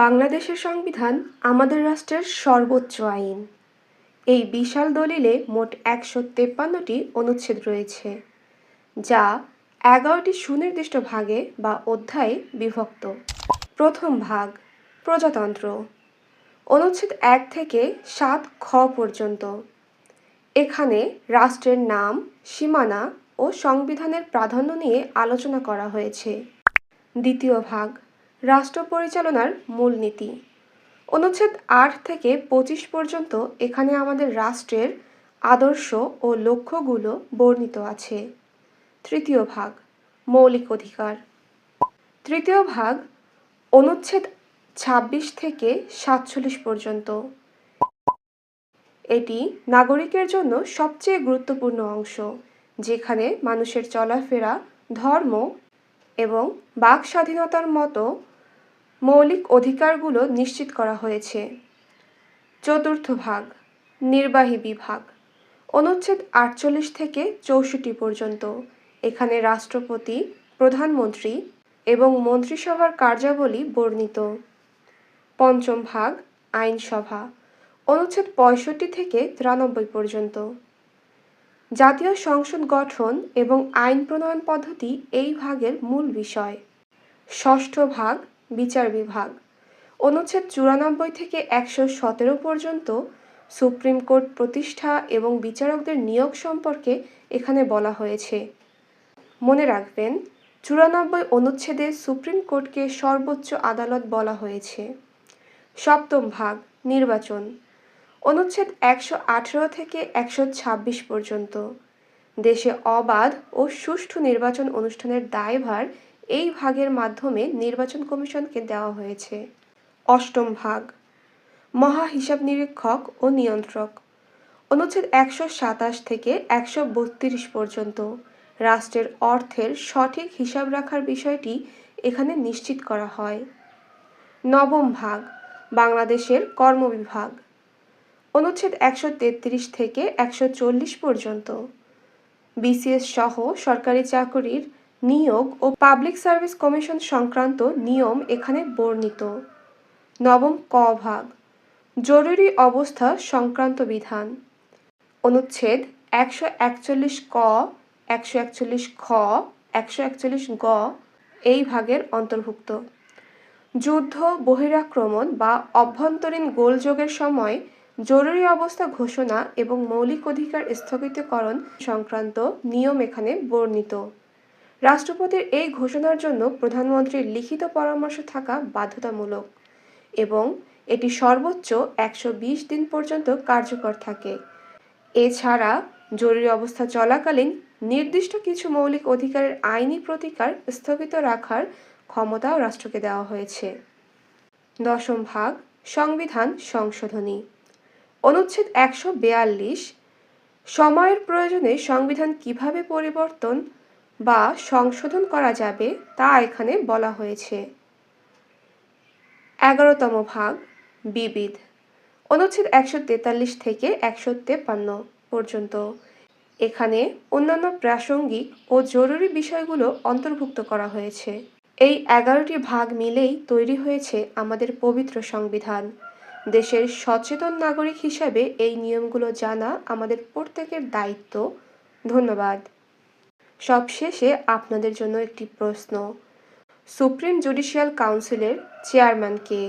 বাংলাদেশের সংবিধান আমাদের রাষ্ট্রের সর্বোচ্চ আইন। এই বিশাল দলিলে মোট ১৫৩টি অনুচ্ছেদ রয়েছে, যা ১১টি সুনির্দিষ্ট ভাগে বা অধ্যায়ে বিভক্ত। প্রথম ভাগ, প্রজাতন্ত্র, অনুচ্ছেদ ১ থেকে ৭ খ পর্যন্ত। এখানে রাষ্ট্রের নাম, সীমানা ও সংবিধানের প্রাধান্য নিয়ে আলোচনা করা হয়েছে। দ্বিতীয় ভাগ, রাষ্ট্র পরিচালনার মূলনীতি, অনুচ্ছেদ ৮ থেকে ২৫ পর্যন্ত। এখানে আমাদের রাষ্ট্রের আদর্শ ও লক্ষ্যগুলো বর্ণিত আছে। তৃতীয় ভাগ, মৌলিক অধিকার। তৃতীয় ভাগ, অনুচ্ছেদ ২৬ থেকে ৪৭ পর্যন্ত। এটি নাগরিকের জন্য সবচেয়ে গুরুত্বপূর্ণ অংশ, যেখানে মানুষের চলাফেরা, ধর্ম এবং বাক স্বাধীনতার মতো মৌলিক অধিকারগুলো নিশ্চিত করা হয়েছে। চতুর্থ ভাগ, নির্বাহী বিভাগ, অনুচ্ছেদ ৪৮ থেকে ৬৪ পর্যন্ত। এখানে রাষ্ট্রপতি, প্রধানমন্ত্রী এবং মন্ত্রিসভার কার্যাবলী বর্ণিত। পঞ্চম ভাগ, আইনসভা, অনুচ্ছেদ ৬৫ থেকে ৯৩ পর্যন্ত। জাতীয় সংসদ গঠন এবং আইন প্রণয়ন পদ্ধতি এই ভাগের মূল বিষয়। ষষ্ঠ ভাগ, বিচার বিভাগ, অনুচ্ছেদ ৯৪ থেকে ১১৭ পর্যন্ত। সুপ্রিম কোর্ট প্রতিষ্ঠা এবং বিচারকদের নিয়োগ সম্পর্কে এখানে বলা হয়েছে। মনে রাখবেন, ৯৪ অনুচ্ছেদে সুপ্রিম কোর্টকে সর্বোচ্চ আদালত বলা হয়েছে। সপ্তম ভাগ, নির্বাচন, অনুচ্ছেদ ১১৮ থেকে ১২৬ পর্যন্ত। দেশে অবাধ ও সুষ্ঠু নির্বাচন অনুষ্ঠানের দায়ভার এই ভাগের মাধ্যমে নির্বাচন কমিশনকে দেওয়া হয়েছে। অষ্টম ভাগ, মহা হিসাব নিরীক্ষক ও নিয়ন্ত্রক, অনুচ্ছেদ ১২৭ থেকে ১৩২ পর্যন্ত। রাষ্ট্রের অর্থের সঠিক হিসাব রাখার বিষয়টি এখানে নিশ্চিত করা হয়। নবম ভাগ, বাংলাদেশের কর্মবিভাগ, অনুচ্ছেদ ১৩৩ থেকে ১৪০ পর্যন্ত। বিসিএস সহ সরকারি চাকুরির নিয়োগ ও পাবলিক সার্ভিস কমিশন সংক্রান্ত নিয়ম এখানে বর্ণিত। নবম ক ভাগ, জরুরি অবস্থা সংক্রান্ত বিধান, অনুচ্ছেদ ১৪১ ক, ১৪১ খ, ১৪১ গ এই ভাগের অন্তর্ভুক্ত। যুদ্ধ, বহিরাক্রমণ বা অভ্যন্তরীণ গোলযোগের সময় জরুরি অবস্থা ঘোষণা এবং মৌলিক অধিকার স্থগিতকরণ সংক্রান্ত নিয়ম এখানে বর্ণিত। রাষ্ট্রপতির এই ঘোষণার জন্য প্রধানমন্ত্রীর লিখিত পরামর্শ থাকা বাধ্যতামূলক এবং এটি সর্বোচ্চ ১২০ দিন পর্যন্ত কার্যকর থাকে। এছাড়া জরুরি অবস্থা চলাকালীন নির্দিষ্ট কিছু মৌলিক অধিকারের আইনি প্রতিকার স্থগিত রাখার ক্ষমতাও রাষ্ট্রকে দেওয়া হয়েছে। দশম ভাগ, সংবিধান সংশোধনী, অনুচ্ছেদ ১৪২, সময়ের প্রয়োজনে সংবিধান কিভাবে পরিবর্তন বা সংশোধন করা যাবে তা এখানে বলা হয়েছে। ১১তম ভাগ, বিবিধ, অনুচ্ছেদ ১৪৩ থেকে ১৫৩ পর্যন্ত। এখানে অন্যান্য প্রাসঙ্গিক ও জরুরি বিষয়গুলো অন্তর্ভুক্ত করা হয়েছে। এই ১১টি ভাগ মিলেই তৈরি হয়েছে আমাদের পবিত্র সংবিধান। দেশের সচেতন নাগরিক হিসাবে এই নিয়মগুলো জানা আমাদের প্রত্যেকের দায়িত্ব। ধন্যবাদ। সবশেষে আপনাদের জন্য একটি প্রশ্ন, সুপ্রিম জুডিশিয়াল কাউন্সিলের চেয়ারম্যান কে?